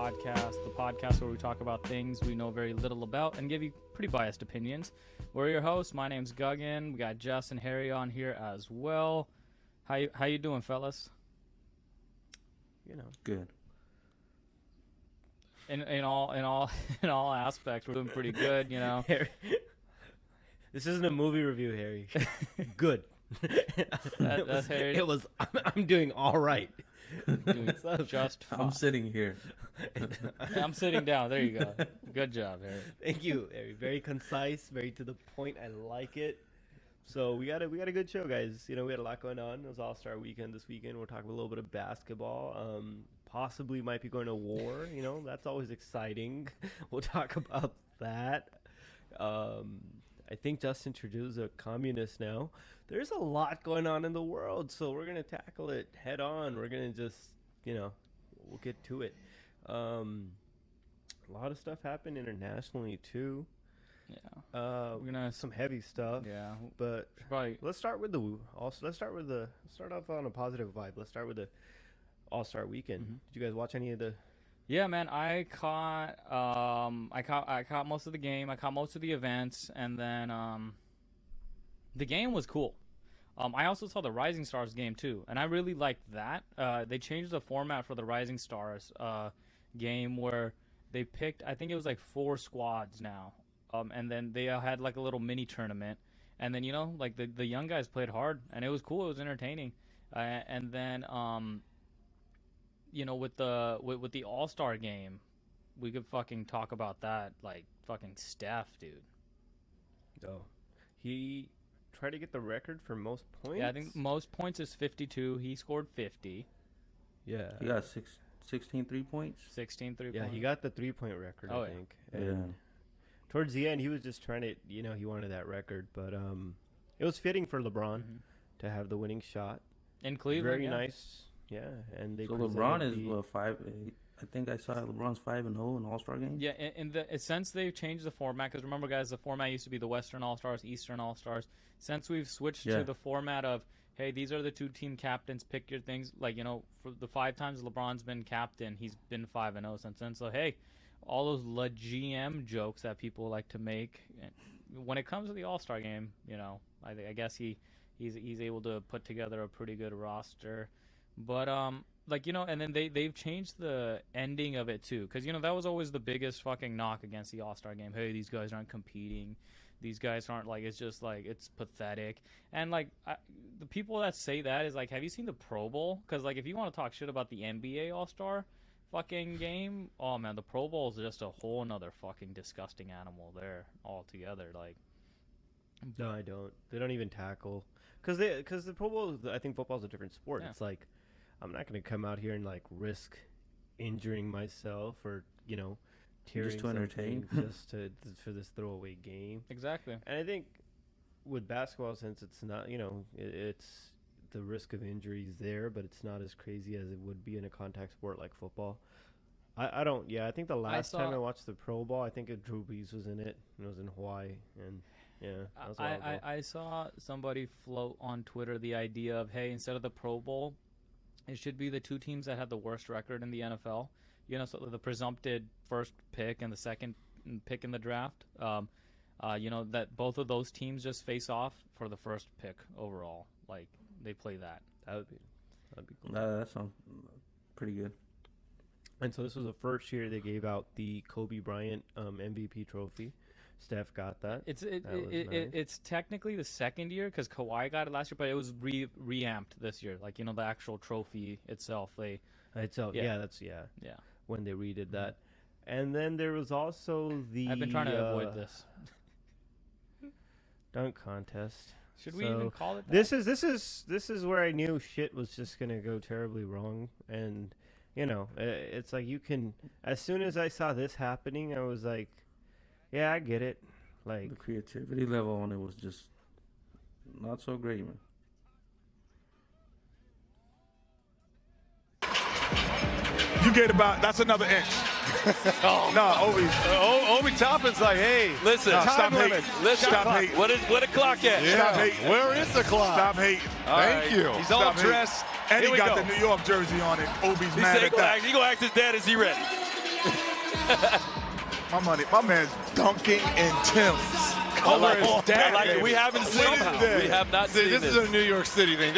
Podcast, the podcast where we talk about things we know very little about and give you pretty biased opinions. We're your hosts. My name's Guggen. We got Jess and Harry on here as well. How you doing, fellas? You know, good. In all aspects, we're doing pretty good. You know, Harry, this isn't a movie review, Harry. Good. That's Harry. It was. I'm doing all right. Just fine. I'm sitting here. I'm sitting down. There you go. Good job, Harry. Thank you, Harry. Very concise, very to the point. I like it. So we got a good show, guys. You know, we had a lot going on. It was All-Star Weekend this weekend. We're talking a little bit of basketball. Possibly might be going to war. You know, that's always exciting. We'll talk about that. I think Justin Trudeau's a communist now. There's a lot going on in the world, so we're going to tackle it head on. We're going to just, we'll get to it. A lot of stuff happened internationally, too. Yeah. We're going to have some heavy stuff. Yeah. But Probably. let's start off on a positive vibe. Let's start with the All-Star Weekend. Mm-hmm. Did you guys watch any of the... Yeah, man, I caught most of the game. I caught most of the events, and then the game was cool. I also saw the Rising Stars game too, and I really liked that. They changed the format for the Rising Stars game where they picked, I think it was like 4 squads now, and then they had like a little mini tournament, and then like the young guys played hard, and it was cool. It was entertaining, and then. With the All-Star game, we could fucking talk about that, like fucking Steph, dude. Oh, he tried to get the record for most points. Yeah, I think most points is 52. He scored 50. Yeah, He got 16 3-points. 16 3 yeah, points. he got the 3-point record. Oh, I yeah. think. Yeah. And towards the end, he was just trying to, he wanted that record, but it was fitting for LeBron to have the winning shot. In Cleveland, Very yeah. nice. Yeah, and they So presented LeBron is the- 5. I think I saw LeBron's 5-0 in All-Star games. Yeah, since they've changed the format, because remember, guys, the format used to be the Western All-Stars, Eastern All-Stars. Since we've switched to the format of, hey, these are the 2 team captains, pick your things. Like, for the 5 times LeBron's been captain, he's been 5-0 since then. So, hey, all those La GM jokes that people like to make, when it comes to the All-Star game, I guess he's able to put together a pretty good roster. But, and then they've changed the ending of it, too. Because, that was always the biggest fucking knock against the All-Star game. Hey, these guys aren't competing. These guys aren't, it's just, it's pathetic. And, the people that say that is, have you seen the Pro Bowl? Because, if you want to talk shit about the NBA All-Star fucking game, oh, man, the Pro Bowl is just a whole nother fucking disgusting animal there altogether. No, I don't. They don't even tackle. Because the Pro Bowl, I think football's a different sport. Yeah. It's I'm not going to come out here and risk injuring myself or tearing Just to entertain. just for this throwaway game. Exactly. And I think with basketball, since it's not it's the risk of injury is there, but it's not as crazy as it would be in a contact sport like football. I don't. Yeah, I think the last time I watched the Pro Bowl, I think Drew Brees was in it. And it was in Hawaii, and yeah, that was a while ago. I saw somebody float on Twitter the idea of, hey, instead of the Pro Bowl, it should be the 2 teams that had the worst record in the NFL. So the presumptive first pick and the second pick in the draft. That both of those teams just face off for the first pick overall. They play that. That'd be cool. That sounds pretty good. And so this was the first year they gave out the Kobe Bryant MVP trophy. Steph got that. It's technically the second year because Kawhi got it last year, but it was reamped this year. The actual trophy itself. Yeah. When they redid that, and then there was also the. I've been trying to avoid this. Dunk contest. Should we even call it that? This is where I knew shit was just gonna go terribly wrong, and it's you can. As soon as I saw this happening, I was like, yeah, I get it. The creativity level on it was just not so great, man. You get that's another inch. Obi Toppin's hey, listen, time limit. Listen, Stop hating. what a clock at? Yeah. Stop hating. Where is the clock? Stop hating. Thank you. He's all dressed. And Here he we got go. the New York jersey on it. Obi's mad at that. He gonna act his dad. Is he ready? My man's dunking in Tim's. Color is dead. Like, we haven't seen it. We have not seen this this. is a New York City thing.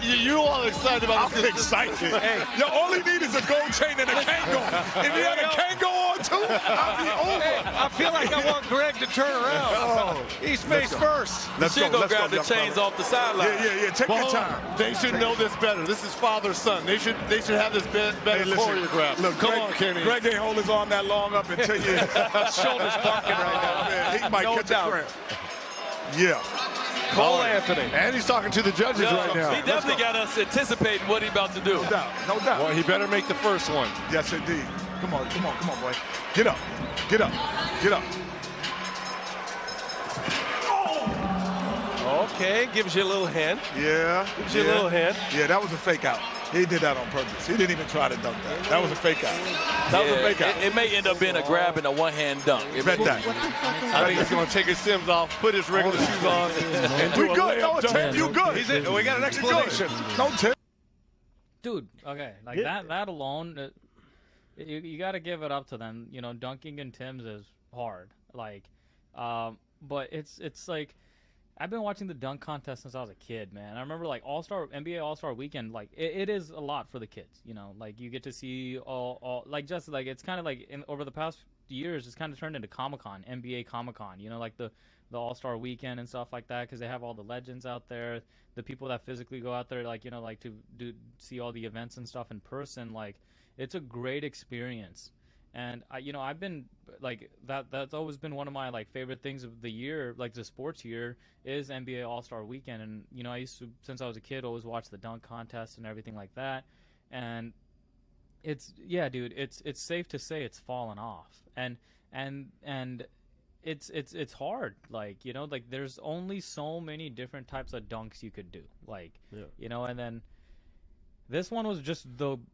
You all excited about I'm this? excited. Hey, you only need is a gold chain and a Kango. If you had a Kango on too, I'd be over. I feel like I want Greg to turn around. Oh, East face first. let's She'll go. go Let's grab go, the chains off the sideline. Yeah. Take Well, your hold on. time. They should know this better. This is father-son. They should have this better Hey, listen, choreographed. Look, Come Greg, on, Kenny. Greg ain't hold his arm that long up until you shoulders barking right now. Man, he might No catch doubt. a cramp. Yeah. Cole Anthony. And he's talking to the judges right now. He definitely got us anticipating what he's about to do. No doubt. No doubt. Well, he better make the first one. Yes, indeed. Come on, boy. Get up. Okay, gives you a little hint. Yeah. Gives you a little hint. Yeah, that was a fake out. He did that on purpose. He didn't even try to dunk that. That was a fake out. That was a fake out. It may end up being a grab and a one-hand dunk. Bet that. I think he's going to take his Sims off, put his regular shoes on, and do We a good. No, layup Tim, dunk. you good. He's in. We got an explanation. No, Tim. Dude, okay, like that alone, you got to give it up to them. You know, dunking in Tim's is hard. Like, but it's like I've been watching the dunk contest since I was a kid, man. I remember like NBA All-Star Weekend, like it is a lot for the kids. You know, like you get to see all like just like it's kind of like over the past years, it's kind of turned into Comic-Con, NBA Comic-Con. You know, like the All-Star Weekend and stuff like that, because they have all the legends out there, the people that physically go out there, like, you know, like to see all the events and stuff in person. Like, it's a great experience. And I've been like that's always been one of my like favorite things of the year, like the sports year, is NBA All-Star Weekend. And I used to, since I was a kid, always watch the dunk contest and everything like that. And it's safe to say it's fallen off. And it's hard, like, like there's only so many different types of dunks you could do, like, and then this one was just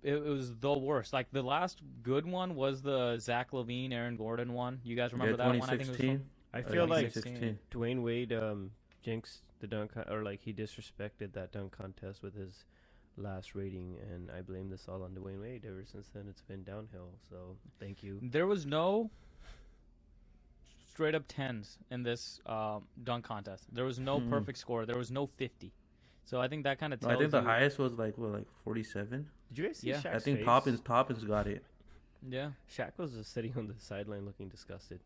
it was the worst. Like the last good one was the Zach LaVine, Aaron Gordon one. You guys remember that one? I think it was fun. I feel like 2016. Dwayne Wade jinxed the dunk, or like he disrespected that dunk contest with his last rating, and I blame this all on Dwayne Wade. Ever since then, it's been downhill. So thank you. There was no straight up tens in this dunk contest. There was no perfect score. There was no 50. So I think that kind of tells I think the you. highest was like 47. Did you guys see Shaq's I think face? Toppins got it. Yeah. Shaq was just sitting on the sideline looking disgusted.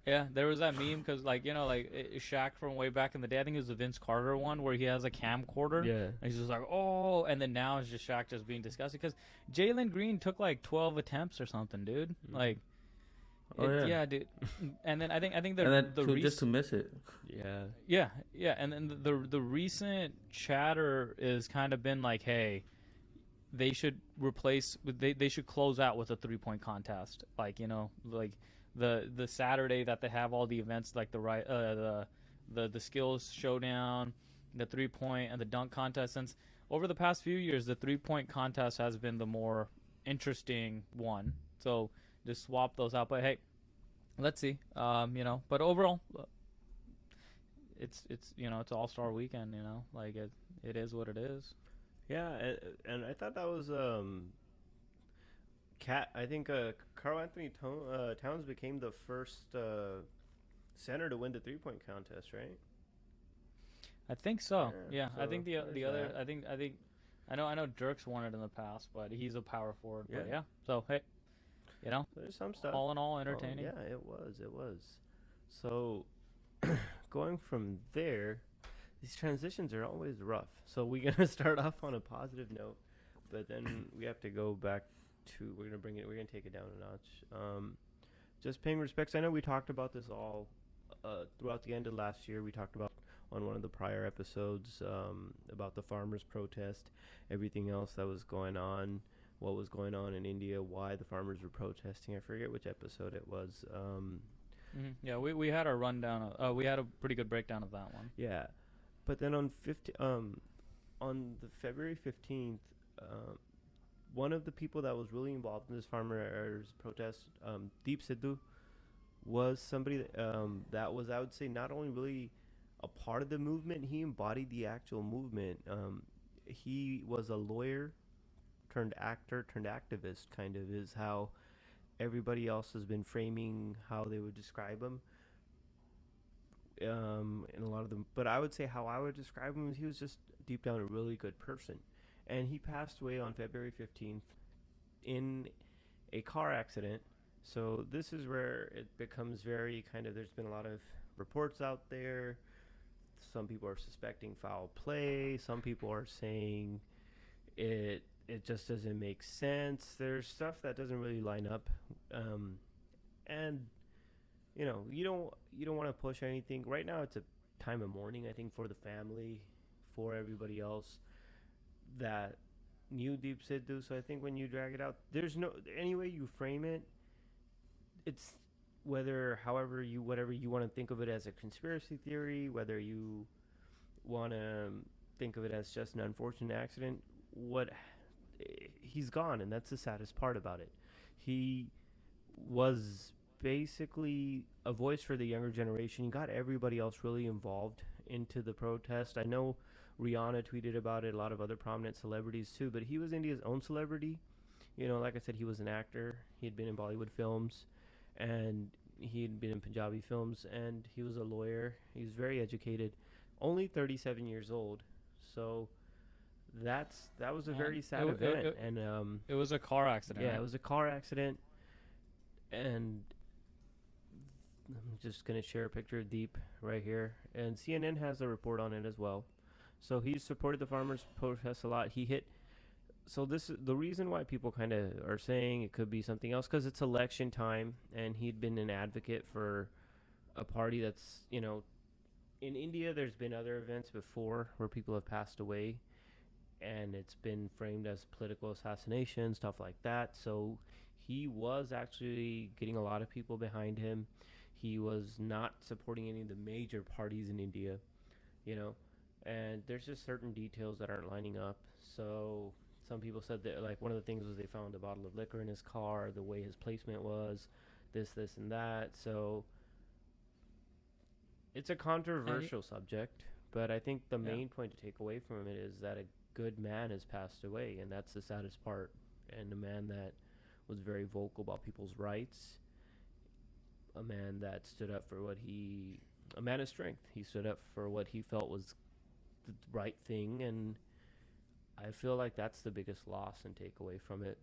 Yeah, there was that meme because, like, Shaq from way back in the day, I think it was the Vince Carter one where he has a camcorder. Yeah. And he's just like, oh, and then now it's just Shaq just being disgusted because Jalen Green took like 12 attempts or something, dude. Like, yeah, dude. And then I think just to miss it. Yeah. And then the recent chatter is kind of been like, hey, they should they should close out with a 3-point contest, like, like the Saturday that they have all the events, like the skills showdown, the 3-point and the dunk contest. Since over the past few years, the 3-point contest has been the more interesting one. So just swap those out. But hey, let's see. But overall, it's All-Star Weekend. Like it is what it is. Yeah, and I thought that was I think Karl Anthony Towns became the first center to win the 3-point contest, right? I think so. Yeah, so I think the other. I know Dirk's won it in the past, but he's a power forward. Yeah. But yeah. So hey, there's some stuff. all in all, entertaining. Oh, yeah, it was. So going from there, these transitions are always rough. So we're gonna start off on a positive note, but then we have to go back to we're gonna take it down a notch. Just paying respects. I know we talked about this all throughout the end of last year. We talked about on one of the prior episodes about the farmers' protest, everything else that was going on, what was going on in India, why the farmers were protesting. I forget which episode it was. Yeah, we had a rundown. We had a pretty good breakdown of that one. Yeah, but then on the February 15th, one of the people that was really involved in this farmers' protest, Deep Sidhu, was somebody that was, I would say, not only really a part of the movement, he embodied the actual movement. He was a lawyer turned actor turned activist, kind of, is how everybody else has been framing how they would describe him. And a lot of them, but I would say how I would describe him is he was just deep down a really good person. And he passed away on February 15th in a car accident. So this is where it becomes very kind of, there's been a lot of reports out there. Some people are suspecting foul play. Some people are saying it just doesn't make sense. There's stuff that doesn't really line up. And you know, you don't want to push anything. Right now it's a time of mourning, I think, for the family, for everybody else that knew Deep Sidhu. So I think when you drag it out, there's no, any way you frame it, it's whatever you want to think of it as a conspiracy theory, whether you want to think of it as just an unfortunate accident, he's gone, and that's the saddest part about it. He was basically a voice for the younger generation. He got everybody else really involved into the protest. I know Rihanna tweeted about it, a lot of other prominent celebrities too, but he was India's own celebrity. You know, like I said, he was an actor. He had been in Bollywood films, and he had been in Punjabi films, and he was a lawyer. He was very educated, only 37 years old. So that was a very sad event. And it was a car accident. Yeah, right? it was a car accident. And I'm just going to share a picture of Deep right here. And CNN has a report on it as well. So he supported the farmers' protests a lot. So this is the reason why people kind of are saying it could be something else, because it's election time, and he'd been an advocate for a party that's, you know, in India there's been other events before where people have passed away, and it's been framed as political assassination, stuff like that. So he was actually getting a lot of people behind him. He was not supporting any of the major parties in India, you know, and there's just certain details that aren't lining up. So some people said that, like, one of the things was they found a bottle of liquor in his car, the way his placement was, this, and that. So it's a controversial subject, but I think the main point to take away from it is that a good man has passed away, and that's the saddest part. And a man that was very vocal about people's rights, a man that stood up for a man of strength. He stood up for what he felt was the right thing, and I feel like that's the biggest loss and takeaway from it.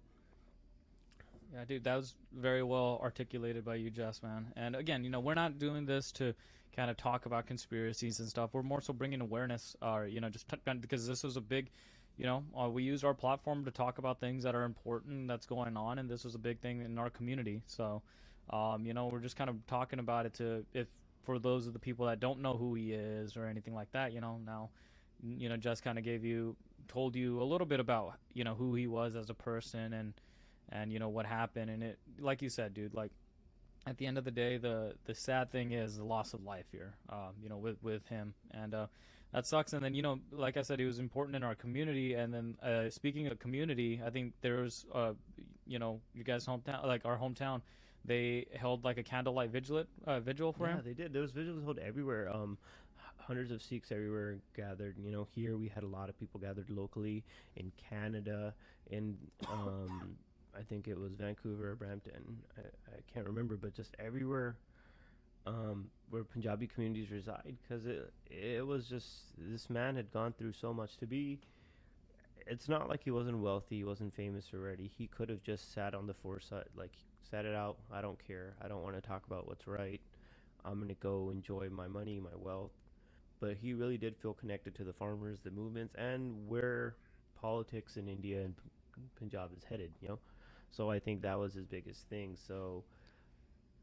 Yeah, dude, that was very well articulated by you, Jess, man. And again, you know, we're not doing this to kind of talk about conspiracies and stuff. We're more so bringing awareness, you know, because this was a big, you know, we use our platform to talk about things that are important that's going on, and this was a big thing in our community. So, you know, we're just kind of talking about it for those of the people that don't know who he is or anything like that, you know, now, you know, Jess kind of told you a little bit about, you know, who he was as a person and you know what happened. And it, like you said, dude, like at the end of the day, the sad thing is the loss of life here, you know, with him, and that sucks. And then, you know, like I said, he was important in our community. And then speaking of community, I think there's you know, you guys' hometown, like our hometown, they held like a candlelight vigil for him. Yeah, they did. There was vigils held everywhere. Hundreds of Sikhs everywhere gathered. You know, here we had a lot of people gathered locally. In Canada, in I think it was Vancouver, Brampton. I can't remember, but just everywhere where Punjabi communities reside, because it was just, this man had gone through so much to be. It's not like he wasn't wealthy, he wasn't famous already. He could have just sat on the foresight, like sat it out. I don't care. I don't want to talk about what's right. I'm gonna go enjoy my money, my wealth. But he really did feel connected to the farmers, the movements, and where politics in India and Punjab is headed, you know. So I think that was his biggest thing. So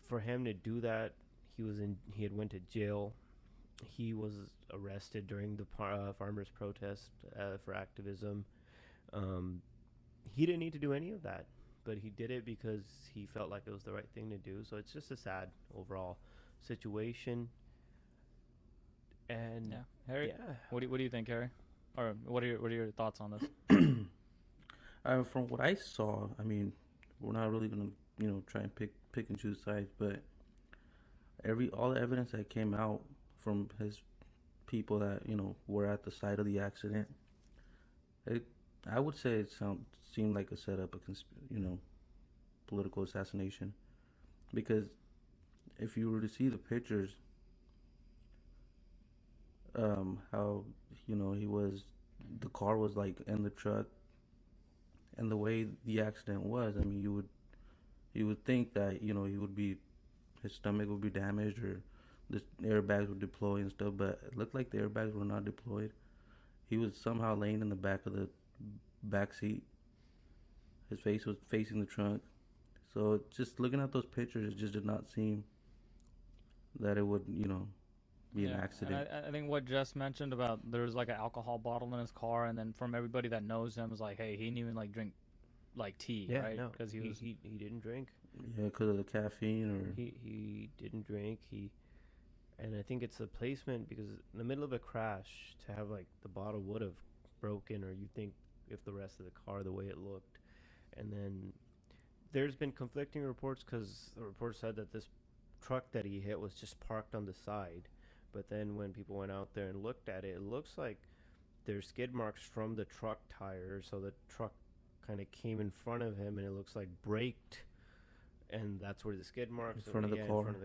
for him to do that, he had went to jail. He was arrested during the farmers' protest for activism. He didn't need to do any of that, but he did it because he felt like it was the right thing to do. So it's just a sad overall situation. And yeah, Harry, yeah. What do you think, Harry? Or what are your thoughts on this? From what I saw, I mean, we're not really gonna, you know, try and pick and choose sides, but all the evidence that came out from his people that, you know, were at the site of the accident, I would say it seemed like a setup, political assassination. Because if you were to see the pictures, how the car was like in the truck, and the way the accident was, I mean, you would think that his stomach would be damaged or the airbags would deploy and stuff, but it looked like the airbags were not deployed. He was somehow laying in the back of the back seat. His face was facing the trunk. So just looking at those pictures, it just did not seem that it would, be an accident. And I think what Jess mentioned about there was like an alcohol bottle in his car, and then from everybody that knows him was like, hey, he didn't even like drink like tea, right? No, Because he didn't drink. Yeah, because of the caffeine, or He didn't drink. And I think it's the placement, because in the middle of a crash, to have like the bottle would have broken, or you think if the rest of the car, the way it looked. And then there's been conflicting reports, because the report said that this truck that he hit was just parked on the side. But then when people went out there and looked at it, it looks like there's skid marks from the truck tire. So the truck kind of came in front of him, and it looks like braked. And that's where the skid marks in front of the car.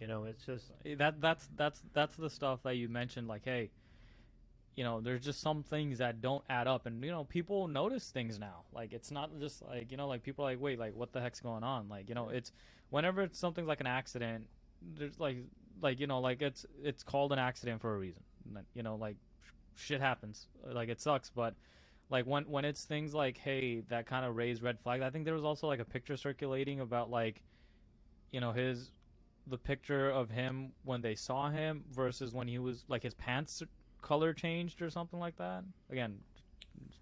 So, it's just that's the stuff that you mentioned. Like, hey, there's just some things that don't add up, and people notice things now. Like, it's not just like like people are like, wait, like what the heck's going on? Like, it's whenever it's something like an accident, there's like it's called an accident for a reason. Like shit happens. Like, it sucks, but like when it's things like, hey, that kind of raised red flag. I think there was also like a picture circulating about like the picture of him when they saw him versus when he was like his pants color changed or something like that. Again,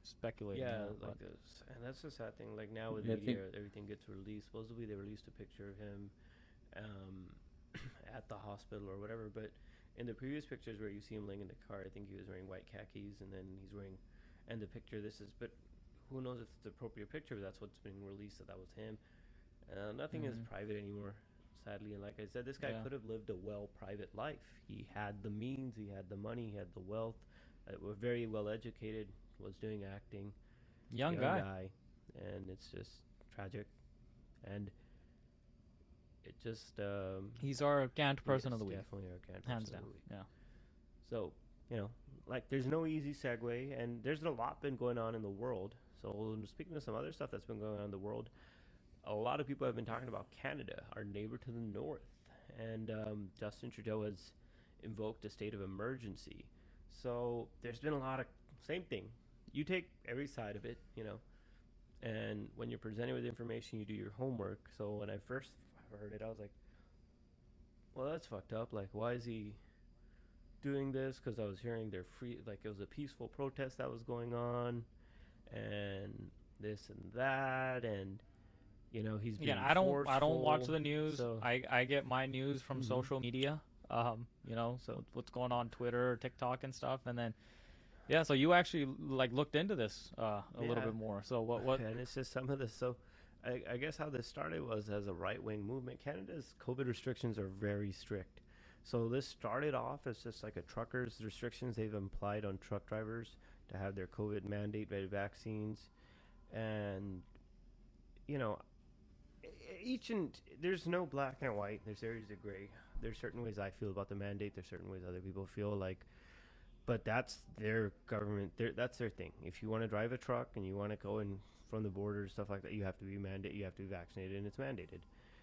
speculating. Yeah, like this, and that's the sad thing. Like now with media, everything gets released. Supposedly they released a picture of him at the hospital or whatever. But in the previous pictures where you see him laying in the car, I think he was wearing white khakis, and then he's wearing. And the picture, but who knows if it's the appropriate picture? But that's what's been released, that was him. Nothing is private anymore, sadly. And like I said, this guy could have lived a private life. He had the means, he had the money, he had the wealth. Was very well educated, was doing acting. Young guy. And it's just tragic. And it just... he's our Gant person of the week. Definitely our Gant Hands person down, of the week. yeah. So, like, there's no easy segue, and there's a lot been going on in the world. So, speaking of some other stuff that's been going on in the world, a lot of people have been talking about Canada, our neighbor to the north. And Justin Trudeau has invoked a state of emergency. So, there's been a lot of, same thing. You take every side of it, and when you're presented with information, you do your homework. So, when I first heard it, I was like, well, that's fucked up. Like, why is he doing this? Because I was hearing they're free, like it was a peaceful protest that was going on, and this and that, and he's being I don't watch the news. So I get my news from social media. So what's going on Twitter, TikTok, and stuff, and then so you actually like looked into this a little bit more. So what? And it's just some of this. So I guess how this started was as a right-wing movement. Canada's COVID restrictions are very strict. So this started off as just like a truckers' restrictions they've implied on truck drivers to have their COVID mandate-ready vaccines. And, there's no black and white. There's areas of gray. There's certain ways I feel about the mandate. There's certain ways other people feel like. But that's their government. That's their thing. If you want to drive a truck and you want to go in from the border, stuff like that, you have to be vaccinated, and it's mandated.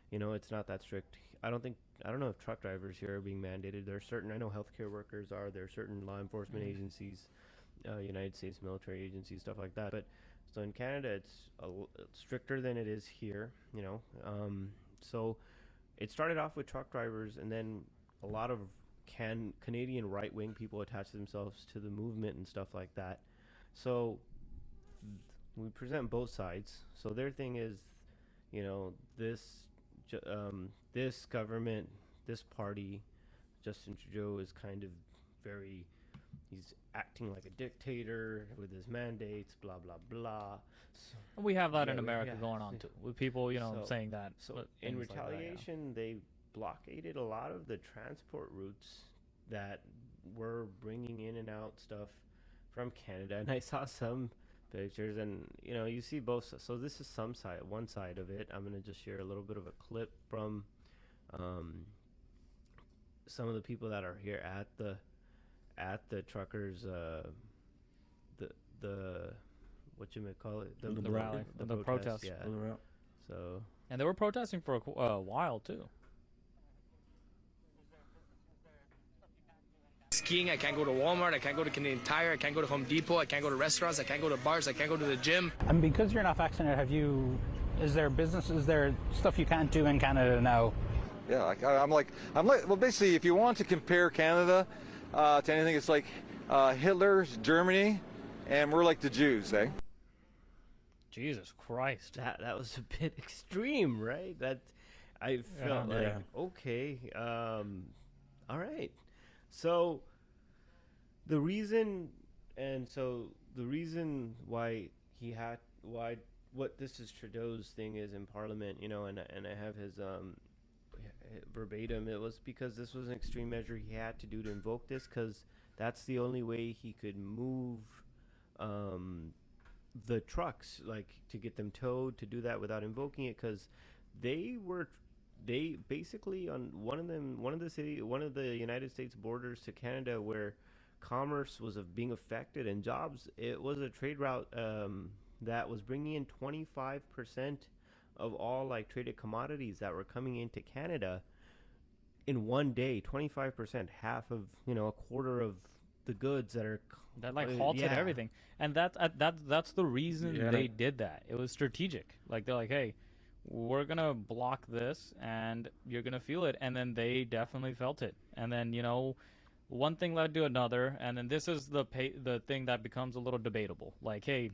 It's not that strict. I don't know if truck drivers here are being mandated. There are certain, I know healthcare workers are. There are certain law enforcement agencies, United States military agencies, stuff like that. But so in Canada, it's stricter than it is here. So it started off with truck drivers, and then a lot of Canadian right-wing people attach themselves to the movement and stuff like that. So we present both sides. So their thing is, this government, this party, Justin Trudeau is kind of he's acting like a dictator with his mandates, blah, blah, blah. So, we have that in America going on too, with people, saying that. So in retaliation, they blockaded a lot of the transport routes that were bringing in and out stuff from Canada. And I saw some pictures, and you see both. So this is one side of it. I'm gonna just share a little bit of a clip from some of the people that are here at the truckers the what you may call it, the rally, the protest. Yeah. So and they were protesting for a while too. Skiing, I can't go to Walmart, I can't go to Canadian Tire, I can't go to Home Depot, I can't go to restaurants, I can't go to bars, I can't go to the gym. And because you're not vaccinated, is there stuff you can't do in Canada now? Yeah, I'm like, well, basically, if you want to compare Canada to anything, it's like Hitler's Germany, and we're like the Jews, eh? Jesus Christ. That was a bit extreme, right? That I felt like, okay, all right. So the reason why what this is Trudeau's thing is in Parliament, and I have his verbatim. It was because this was an extreme measure he had to do to invoke this, because that's the only way he could move the trucks, like to get them towed, to do that without invoking it, because they basically on one of the United States borders to Canada, where commerce was being affected and jobs, it was a trade route that was bringing in 25% of all like traded commodities that were coming into Canada in one day. 25%, half of a quarter of the goods that like halted everything. And that's the reason they did that. It was strategic. Like they're like, hey, we're gonna block this and you're gonna feel it. And then they definitely felt it. And then one thing led to another, and then this is the thing that becomes a little debatable. Like, hey,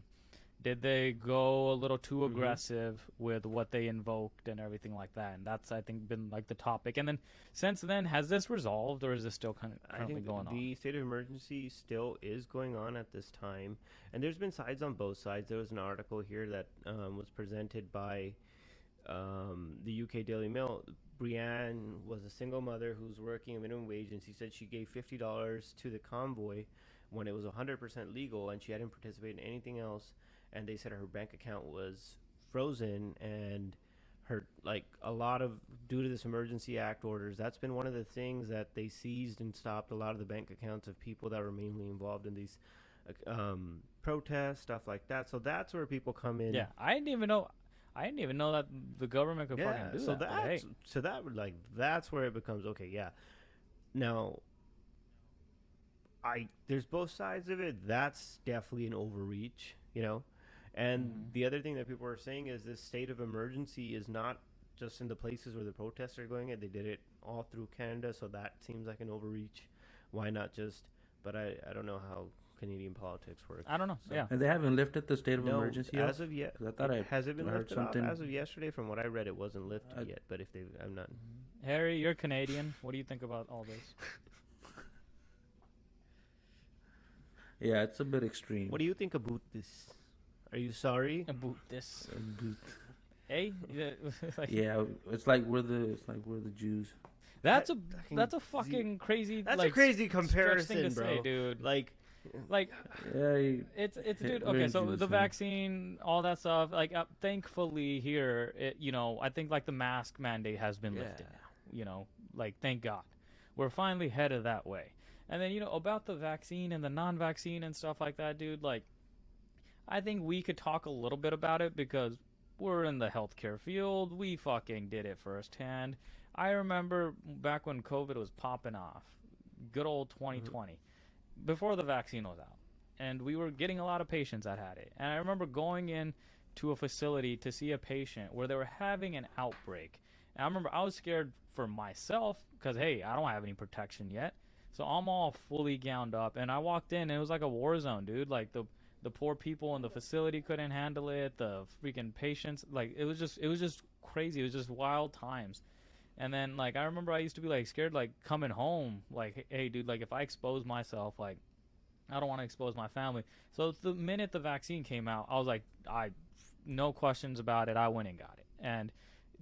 did they go a little too aggressive with what they invoked and everything like that? And that's, I think, been like the topic. And then since then, has this resolved, or is this still currently going on? The state of emergency still is going on at this time, and there's been sides on both sides. There was an article here that was presented by the UK Daily Mail. Brianne was a single mother who's working a minimum wage, and she said she gave $50 to the convoy when it was 100% legal, and she hadn't participated in anything else. And they said her bank account was frozen, and her a lot of, due to this Emergency Act orders, that's been one of the things that they seized and stopped a lot of the bank accounts of people that were mainly involved in these protests, stuff like that. So that's where people come in. Yeah, I didn't even know that the government could fucking do that. So that's where it becomes okay. Yeah. Now, there's both sides of it. That's definitely an overreach, And the other thing that people are saying is this state of emergency is not just in the places where the protests are going. They did it all through Canada, so that seems like an overreach. Why not just? But I don't know how Canadian politics work. I don't know. So. Yeah. And they haven't lifted the state of emergency as of yet. I thought has it been lifted off? something. As of yesterday, from what I read, it wasn't lifted yet. But I'm not. Harry, you're Canadian. What do you think about all this? Yeah, it's a bit extreme. What do you think about this? Are you sorry about this? Hey, yeah, it's like we're the Jews. That's a fucking crazy. That's a crazy comparison, thing to bro. say, dude. Like, yeah, it's dude. Okay, so Jews, the vaccine, all that stuff. Like, thankfully here, I think like the mask mandate has been lifted now. Like, thank God, we're finally headed that way. And then about the vaccine and the non-vaccine and stuff like that, dude. Like, I think we could talk a little bit about it because we're in the healthcare field. We fucking did it firsthand. I remember back when COVID was popping off, good old 2020, before the vaccine was out. And we were getting a lot of patients that had it. And I remember going in to a facility to see a patient where they were having an outbreak. And I remember I was scared for myself because, hey, I don't have any protection yet. So I'm all fully gowned up. And I walked in, and it was like a war zone, dude. Like, the poor people in the facility couldn't handle it. The freaking patients, like, it was just crazy. It was just wild times. And then, like, I remember I used to be, like, scared, like, coming home. Like, hey, dude, like, if I expose myself, like, I don't want to expose my family. So the minute the vaccine came out, I was like, no questions about it. I went and got it. And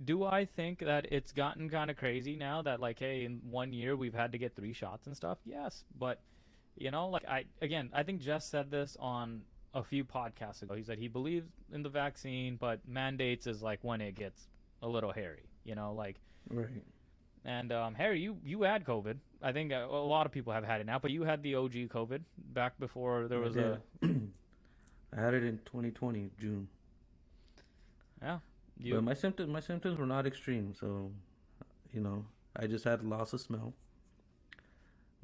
do I think that it's gotten kind of crazy now that, like, hey, in 1 year we've had to get 3 shots and stuff? Yes. But, like, I think Jess said this on a few podcasts ago. He said he believes in the vaccine, but mandates is like when it gets a little hairy, like. Right. And Harry, you had COVID. I think a lot of people have had it now, but you had the OG COVID back before there was a. I had it in 2020 June. Yeah. But my symptoms were not extreme, so I just had loss of smell.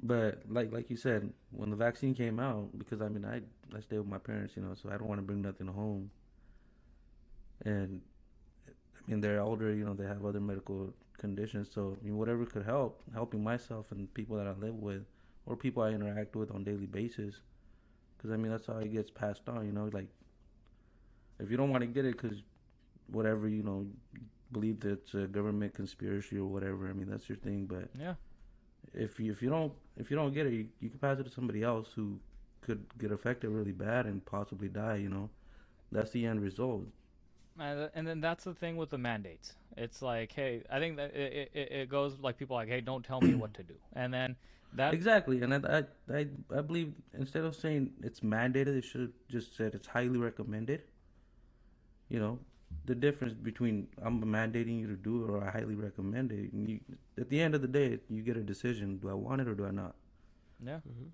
But like you said, when the vaccine came out, because I stay with my parents, so I don't want to bring nothing home. And they're older, they have other medical conditions, so whatever could helping myself and people that I live with or people I interact with on a daily basis, because that's how it gets passed on. Like if you don't want to get it because whatever believe that it's a government conspiracy or whatever, that's your thing. But yeah, if you don't get it, you can pass it to somebody else who could get affected really bad and possibly die. That's the end result. And then that's the thing with the mandates. It's like, hey, I think that it goes like people are like, hey, don't tell me what to do. And then that exactly. And I believe instead of saying it's mandated, they should have just said it's highly recommended. The difference between I'm mandating you to do it or I highly recommend it. At the end of the day, you get a decision: do I want it or do I not? Yeah. Mm-hmm.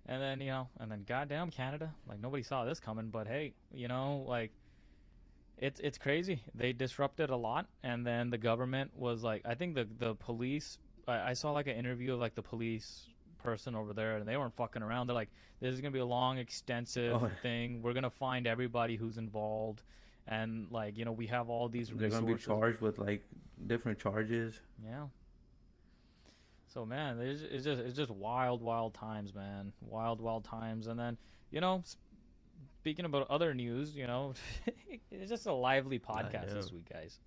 And then goddamn Canada, like nobody saw this coming. But hey, like. It's crazy. They disrupted a lot, and then the government was like, I think the police. I saw like an interview of like the police person over there, and they weren't fucking around. They're like, this is gonna be a long, extensive thing. We're gonna find everybody who's involved, and like we have all these resources. They're gonna be charged with like different charges. Yeah. So man, it's just wild times, man. Wild times, and then Speaking about other news, it's just a lively podcast this week, guys.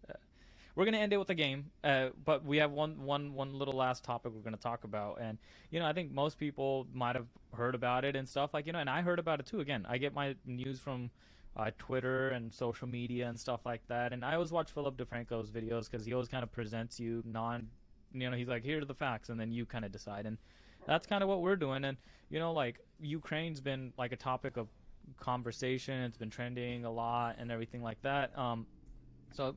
We're gonna end it with a game, but we have one little last topic we're gonna talk about, and I think most people might have heard about it and stuff like and I heard about it too. Again, I get my news from Twitter and social media and stuff like that, and I always watch Philip DeFranco's videos because he always kind of presents you he's like, here are the facts, and then you kind of decide, and that's kind of what we're doing, and like Ukraine's been like a topic of conversation. It's been trending a lot and everything like that. So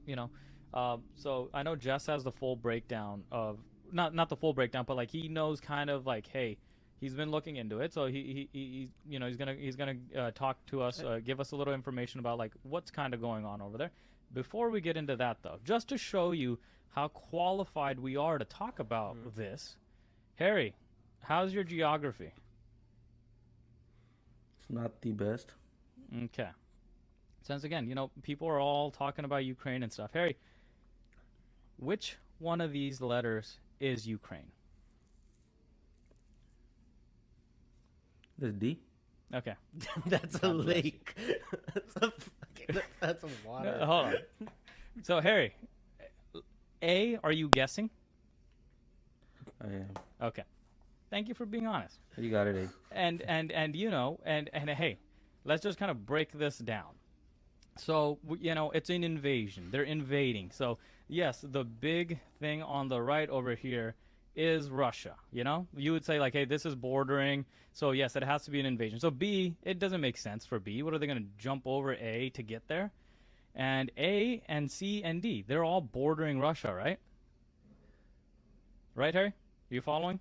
I know Jess has the full breakdown of not the full breakdown, but like he knows kind of like, hey, he's been looking into it. So he's gonna talk to us, give us a little information about like what's kind of going on over there. Before we get into that though, just to show you how qualified we are to talk about this, Harry, how's your geography? Not the best. Okay. Since again, people are all talking about Ukraine and stuff. Harry, which one of these letters is Ukraine? There's D. Okay. That's a lake. That's a water. No, hold on. So Harry, A, are you guessing? I am. Okay. Thank you for being honest. You got it, A. And hey, let's just kind of break this down. So, it's an invasion. They're invading. So, yes, the big thing on the right over here is Russia, You would say, like, hey, this is bordering. So, yes, it has to be an invasion. So, B, it doesn't make sense for B. What are they going to jump over A to get there? And A and C and D, they're all bordering Russia, right? Right, Harry? Are you following?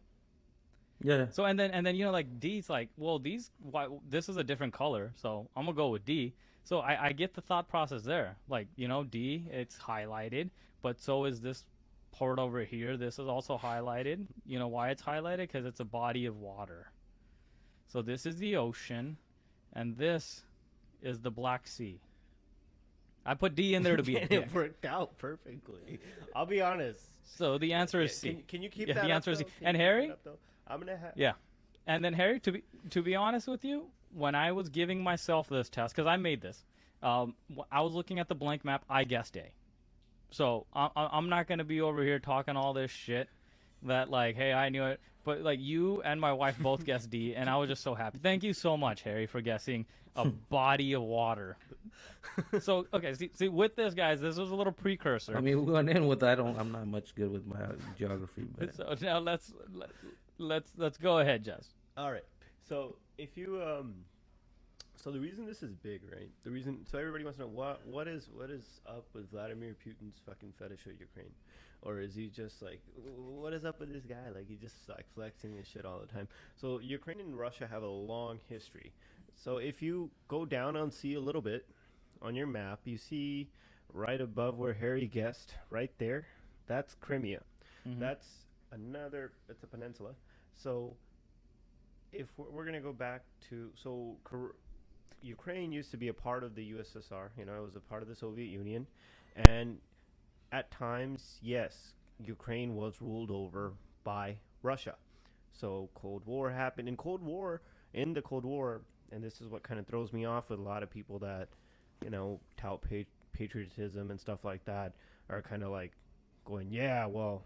Yeah. So and then like D's like, well, this is a different color, so I'm gonna go with D. So I get the thought process there. Like D, it's highlighted, but so is this part over here. This is also highlighted. You know why it's highlighted? Because it's a body of water. So this is the ocean, and this is the Black Sea. I put D in there to be a dick. It worked out perfectly. I'll be honest. So the answer is C. Can you keep that? The answer is C. And Harry. I'm gonna have. Yeah, and then Harry, to be honest with you, when I was giving myself this test, because I made this, I was looking at the blank map. I guessed A, so I'm not gonna be over here talking all this shit that like, hey, I knew it, but like you and my wife both guessed D, and I was just so happy. Thank you so much, Harry, for guessing a body of water. So okay, see, with this, guys, this was a little precursor. I mean, we went in with I'm not much good with my geography, but so now let's go ahead, Jess. All right. So if you So the reason this is big, right? The reason, so everybody wants to know what is up with Vladimir Putin's fucking fetish with Ukraine, or is he just like, what is up with this guy? Like, he just like flexing and shit all the time. So Ukraine and Russia have a long history. So if you go down and see a little bit on your map, you see right above where Harry guessed, right there, that's Crimea. That's it's a peninsula. So if we're gonna go back to Ukraine used to be a part of the USSR. You know, it was a part of the Soviet Union, and at times, yes, Ukraine was ruled over by Russia. So Cold War happened. In the Cold War, and this is what kind of throws me off with a lot of people that, you know, tout patriotism and stuff like that, are kind of like going, yeah, well,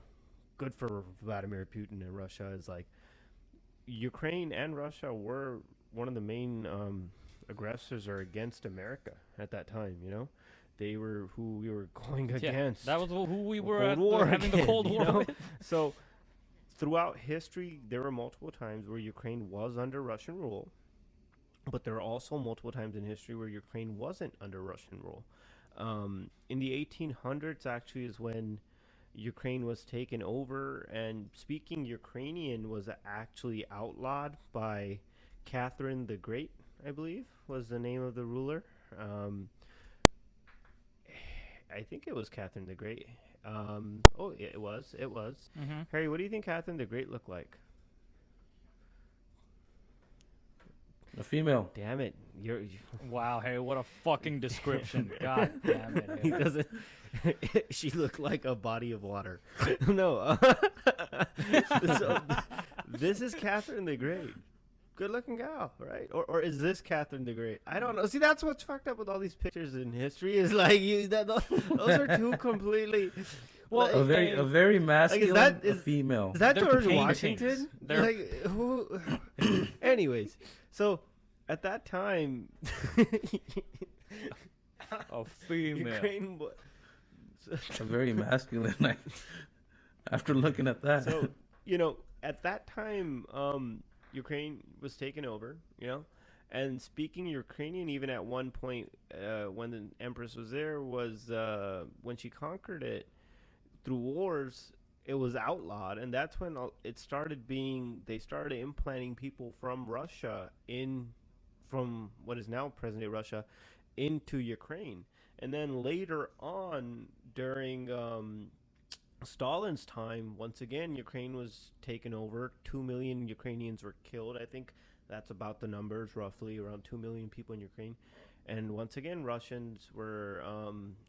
good for Vladimir Putin and Russia. Is like Ukraine and Russia were one of the main aggressors or against America at that time. You know, they were who we were going against. That was who we were again, having the Cold War with. So throughout history, there were multiple times where Ukraine was under Russian rule, but there are also multiple times in history where Ukraine wasn't under Russian rule. In the 1800s, actually, is when Ukraine was taken over, and speaking Ukrainian was actually outlawed by Catherine the Great, I believe, was the name of the ruler. I think it was Catherine the Great. It was. Harry, what do you think Catherine the Great looked like? A female. Damn it! Wow, Harry, what a fucking description! God damn it! Harry. He doesn't. She looked like a body of water. No. So, this is Catherine the Great. Good looking gal, right? Or is this Catherine the Great? I don't know. See, that's what's fucked up with all these pictures in history. Is like those are two completely. Well, a very masculine, like, a female. Is that They're George paintings. Washington? Like who? Anyways, so at that time, A female. Ukraine. A very masculine. After looking at that, So at that time, Ukraine was taken over. And speaking Ukrainian, even at one point, when the Empress was there, was when she conquered it through wars, it was outlawed, and that's when it started being. They started implanting people from Russia from what is now present-day Russia, into Ukraine, and then later on during Stalin's time, once again, Ukraine was taken over. 2 million Ukrainians were killed. I think that's about the numbers, roughly around 2 million people in Ukraine. And once again, Russians were,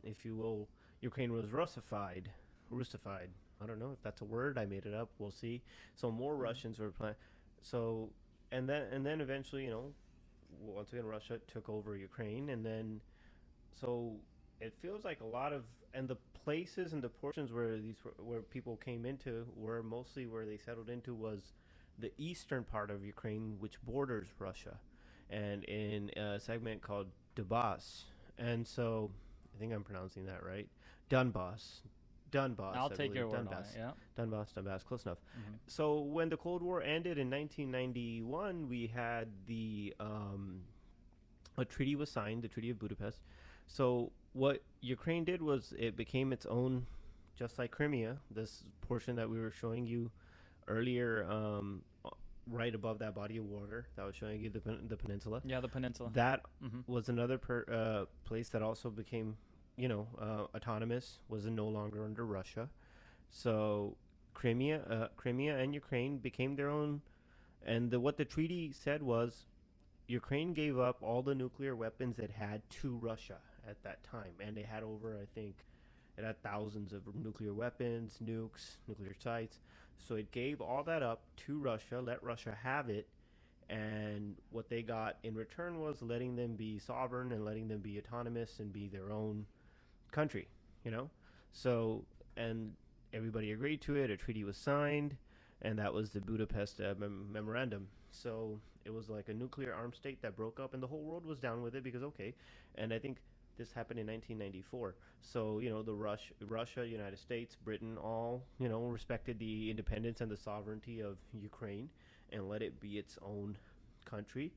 if you will, Ukraine was Russified. I don't know if that's a word. I made it up. We'll see. So more Russians were So, and then eventually, once again, Russia took over Ukraine, and then, so it feels like a lot of, and the places and the portions where people came into were mostly where they settled into was the eastern part of Ukraine, which borders Russia, and in a segment called Donbass. And so I think I'm pronouncing that right. Donbass. I'll take your word on it, yeah. Donbass, close enough. So when the Cold War ended in 1991, we had a treaty was signed, the Treaty of Budapest. So what Ukraine did was it became its own, just like Crimea, this portion that we were showing you earlier, right above that body of water that was showing you the peninsula. Yeah, the peninsula. That was another place that also became, autonomous, was no longer under Russia. So Crimea and Ukraine became their own. And what the treaty said was Ukraine gave up all the nuclear weapons it had to Russia at that time. And they had it had thousands of nuclear weapons, nukes, nuclear sites. So it gave all that up to Russia, let Russia have it. And what they got in return was letting them be sovereign and letting them be autonomous and be their own country, So, and everybody agreed to it. A treaty was signed, and that was the Budapest Memorandum. So it was like a nuclear armed state that broke up, and the whole world was down with it because, okay. And I think this happened in 1994. So, the Russia, United States, Britain, all, respected the independence and the sovereignty of Ukraine and let it be its own country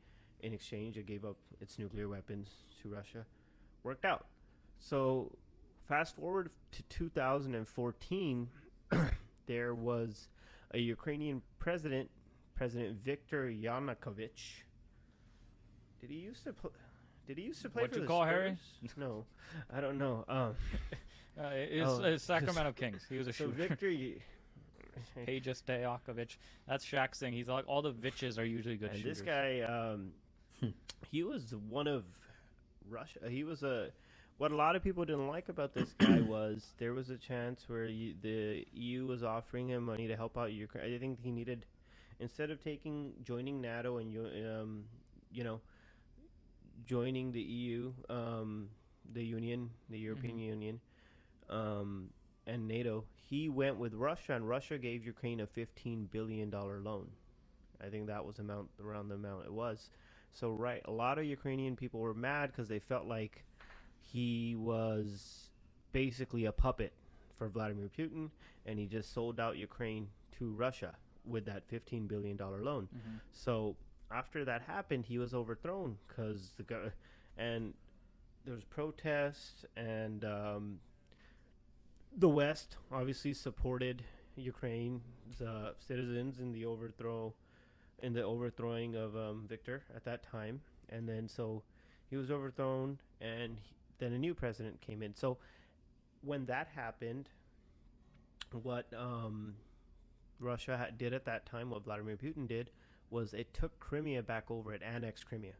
in exchange, it gave up its nuclear weapons to Russia. Worked out. So fast forward to 2014, there was a Ukrainian president, President Viktor Yanukovych. Did he used to play? Did he used to play What for you the call Spurs? Harry? No, I don't know. It's Sacramento Kings. He was a So shooter. Viktor, Peja Stojakovic. That's Shaq's thing. He's like, all the Viches are usually good and shooters. this guy, he was one of Russia. He was what a lot of people didn't like about this guy was there was a chance where the EU was offering him money to help out Ukraine. I think he needed, instead of joining NATO and joining the EU, the European Union, and NATO, he went with Russia, and Russia gave Ukraine a $15 billion loan. I think that was around the amount it was. So a lot of Ukrainian people were mad because they felt like he was basically a puppet for Vladimir Putin, and he just sold out Ukraine to Russia with that $15 billion loan. So after that happened, he was overthrown because and there was protests, and the West obviously supported Ukraine's citizens in the overthrowing of Viktor at that time, and then so he was overthrown, and then a new president came in. So when that happened, what Russia did at that time, what Vladimir Putin did, was it took Crimea back over. It annexed Crimea,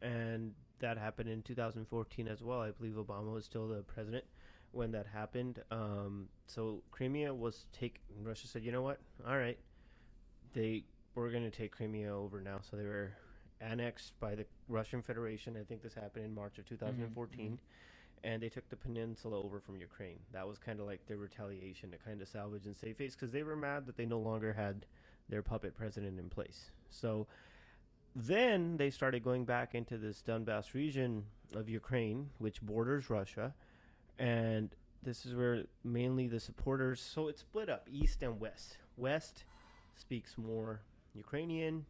and that happened in 2014 as well. I believe Obama was still the president when that happened. So Crimea was taken. Russia said, you know what? All right, we're going to take Crimea over now. So they were annexed by the Russian Federation. I think this happened in March of 2014. And they took the peninsula over from Ukraine. That was kind of like their retaliation to kind of salvage and save face, because they were mad that they no longer had their puppet president in place. So then they started going back into this Donbass region of Ukraine, which borders Russia. And this is where mainly the supporters, so it's split up, east and west. West speaks more Ukrainian,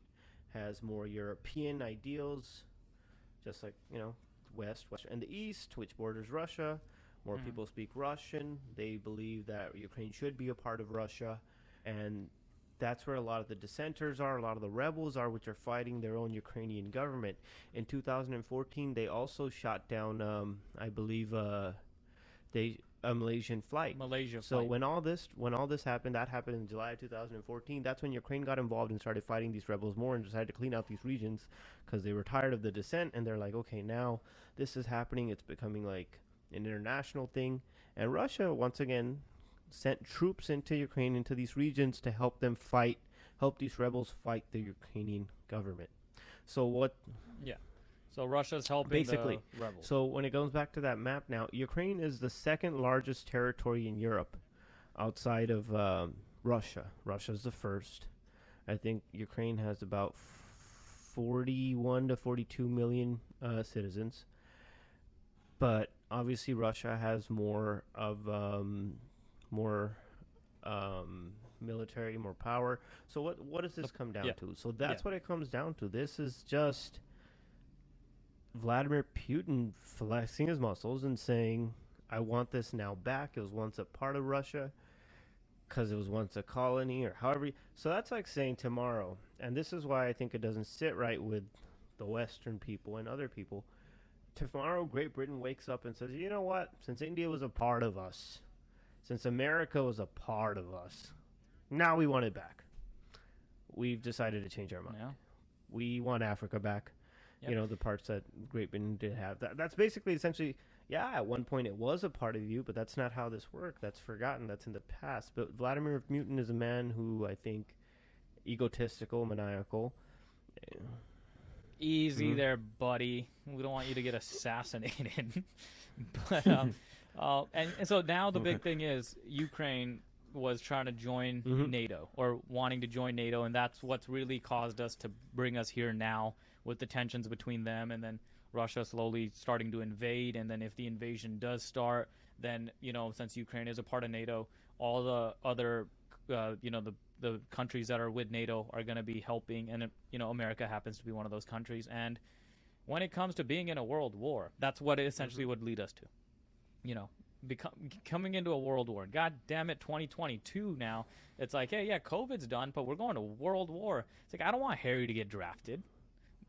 has more European ideals, just like, west, and the east, which borders Russia. More people speak Russian. They believe that Ukraine should be a part of Russia, and that's where a lot of the dissenters are, a lot of the rebels are, which are fighting their own Ukrainian government. In 2014, they also shot down, I believe, a Malaysian flight. So when all this happened, that happened in July of 2014. That's when Ukraine got involved and started fighting these rebels more and decided to clean out these regions because they were tired of the dissent, and they're like, okay, now this is happening. It's becoming like an international thing, and Russia once again sent troops into Ukraine, into these regions, to help these rebels fight the Ukrainian government. So what? Yeah. So Russia's helping basically the rebels. So when it goes back to that map now, Ukraine is the second largest territory in Europe outside of Russia. Russia's the first. I think Ukraine has about 41 to 42 million citizens. But obviously Russia has more military, more power. So what does this come down to? So that's what it comes down to. This is just Vladimir Putin flexing his muscles and saying, I want this now back. It was once a part of Russia because it was once a colony, or however. So that's like saying tomorrow, and this is why I think it doesn't sit right with the Western people and other people. Tomorrow, Great Britain wakes up and says, you know what? Since India was a part of us, since America was a part of us, now we want it back. We've decided to change our mind. Yeah. We want Africa back. Yep. The parts that Great Britain did have. That's basically essentially, at one point it was a part of you, but that's not how this worked. That's forgotten. That's in the past. But Vladimir Putin is a man who I think egotistical, maniacal. Easy there, buddy. We don't want you to get assassinated. But and so now the big thing is Ukraine was trying to join NATO, or wanting to join NATO, and that's what's really caused us to bring us here now, with the tensions between them, and then Russia slowly starting to invade. And then if the invasion does start, then since Ukraine is a part of NATO, all the other the the countries that are with NATO are going to be helping, and America happens to be one of those countries. And when it comes to being in a world war, that's what it essentially would lead us to. Coming into a world war. God damn it, 2022 now. It's like, hey, yeah, COVID's done, but we're going to world war. It's like, I don't want Harry to get drafted.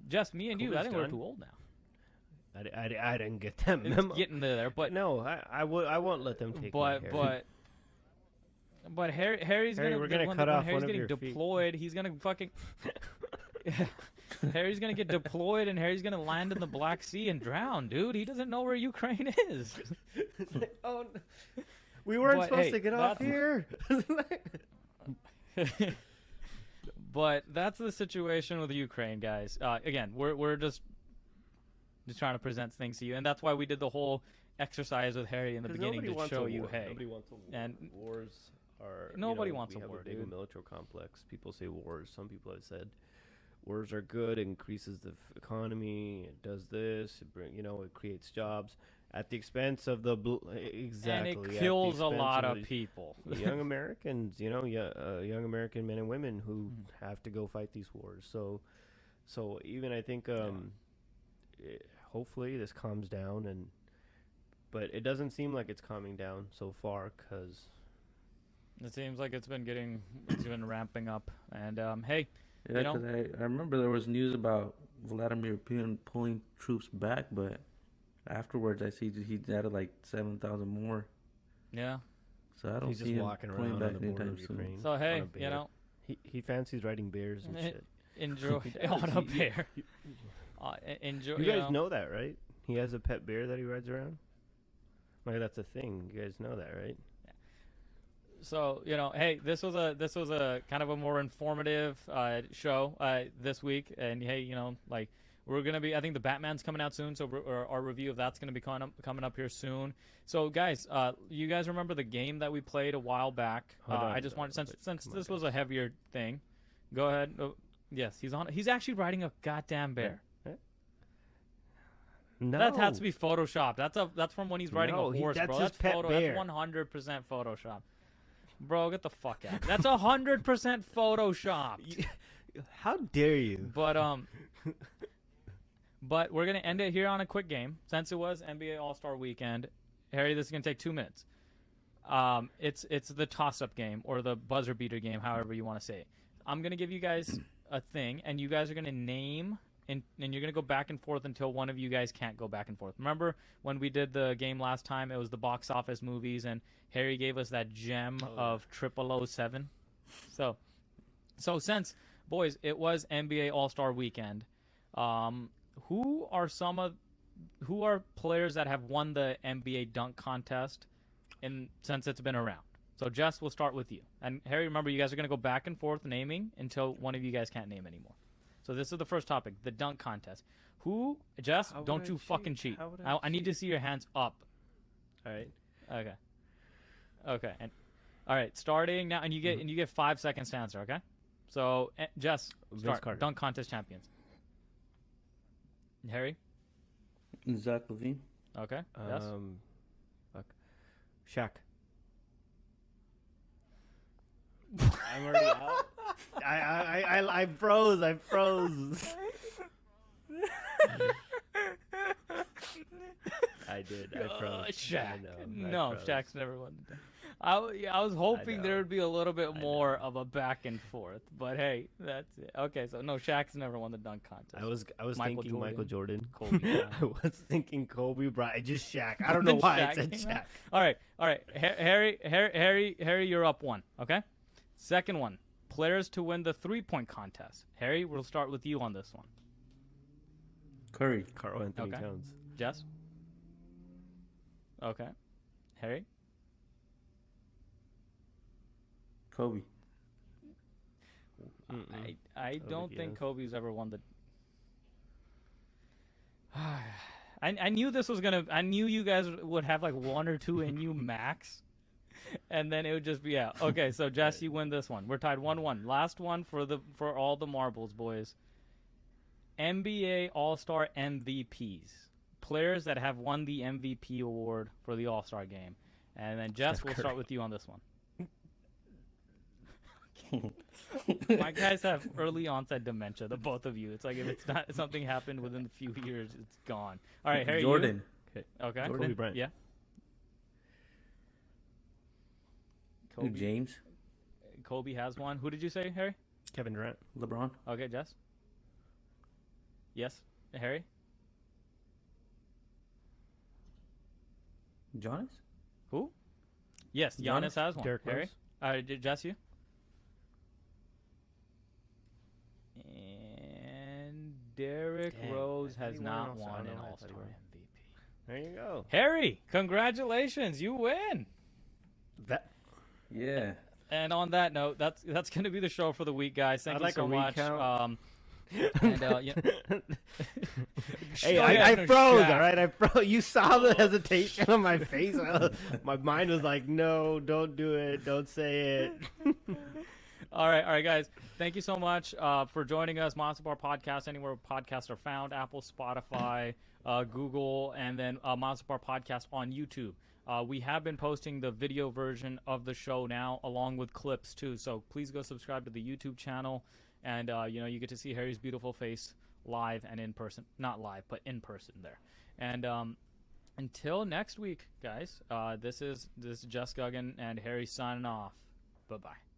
Just me and you. I think we're too old now. I didn't get them. It's getting there, but no, I won't let them take. But Harry's Harry, gonna. We're gonna cut off Harry's one of getting your deployed. He's gonna fucking. Harry's gonna get deployed, and Harry's gonna land in the Black Sea and drown, dude. He doesn't know where Ukraine is. Oh, we weren't supposed to get off here. But that's the situation with Ukraine, guys. Again, we're just trying to present things to you, and that's why we did the whole exercise with Harry in the beginning to show you, hey, nobody wants a war. And wars are nobody wants a war, we have a big dude. military complex. People say wars. Some people have said wars are good. It increases the economy. It does this. It creates jobs at the expense of the exactly. And it kills a lot of people. Young Americans, young American men and women who have to go fight these wars. So even I think hopefully this calms down, but it doesn't seem like it's calming down so far because it seems like it's been ramping up. And hey, yeah, because I remember there was news about Vladimir Putin pulling troops back, but afterwards I see he added like 7,000 more. Yeah. So I don't He's see just him walking pulling around back on the border anytime of soon. Ukraine. So hey, he fancies riding bears and shit. Enjoy on a bear. Enjoy. You guys know that, right? He has a pet bear that he rides around. Like that's a thing. You guys know that, right? So hey, this was a kind of a more informative show this week, and hey, we're gonna be. I think the Batman's coming out soon, so our review of that's gonna be coming up here soon. So guys, you guys remember the game that we played a while back? I just wanted since this was a heavier thing, go ahead. Oh, yes, he's actually riding a goddamn bear. No. That has to be photoshopped. That's from when he's riding a horse, that's bro. his That's pet bear. That's 100% photoshopped. Bro, get the fuck out. That's 100% photoshopped. How dare you? But we're gonna end it here on a quick game since it was NBA All-Star Weekend. Harry, this is gonna take 2 minutes. It's the toss-up game or the buzzer beater game, however you want to say it. I'm gonna give you guys a thing, and you guys are gonna name. And you're going to go back and forth until one of you guys can't go back and forth. Remember when we did the game last time, it was the box office movies, and Harry gave us that gem of 0007. So since, boys, it was NBA All-Star Weekend, who are players that have won the NBA dunk contest since it's been around? So Jess, we'll start with you. And Harry, remember, you guys are going to go back and forth naming until one of you guys can't name anymore. So this is the first topic, the dunk contest. Jess, don't you fucking cheat. I need to see your hands up. All right. Okay. And all right, starting now, and you get 5 seconds to answer, okay? So, Jess, start. Dunk contest champions. Harry? Zach LaVine. Okay. Yes. Shaq. I'm already out. I froze. I did. I froze. Shaq. No, Shaq's never won. I was hoping there would be a little bit more of a back and forth, but hey, that's it. Okay, so no, Shaq's never won the dunk contest. I was thinking Michael Jordan. Kobe. I was thinking Kobe Bryant. Just Shaq. I don't know why I said Shaq. All right. Harry, you're up 1. Okay. Second one, players to win the 3-point contest. Harry, we'll start with you on this one. Curry. Karl Anthony Towns. Jess? Okay. Harry? Kobe. I don't think Kobe's ever won the... I knew this was going to... I knew you guys would have like 1 or 2 in you max. And then it would just be out. Okay, so Jess, you win this one. We're tied 1-1. Last one for all the marbles, boys. NBA All-Star MVPs. Players that have won the MVP award for the All-Star game. And then Jess, we'll start with you on this one. My guys have early onset dementia, the both of you. It's like if it's not something happened within a few years, it's gone. All right, Harry. Jordan. You? Okay. Kobe Bryant. Yeah. Kobe. James. Kobe has one. Who did you say, Harry? Kevin Durant. LeBron. Okay, Jess. Yes, Harry. Giannis. Who? Yes, Giannis has one. Derrick Harry. Rose. Jess, you. And Derrick Rose has not won an All-Star MVP. There you go. Harry, congratulations, you win. That. Yeah. And on that note, that's going to be the show for the week, guys. Thank you like so a much. recount. Yeah. Hey, I froze. All right, I froze. You saw the hesitation on my face. My mind was like, "No, don't do it. Don't say it." All right, guys. Thank you so much for joining us. Monster Bar Podcast, anywhere podcasts are found: Apple, Spotify, Google, and then Monster Bar Podcast on YouTube. We have been posting the video version of the show now, along with clips too. So please go subscribe to the YouTube channel, and you get to see Harry's beautiful face live and in person. Not live, but in person there. And until next week, guys. This is Jess Guggen and Harry signing off. Bye bye.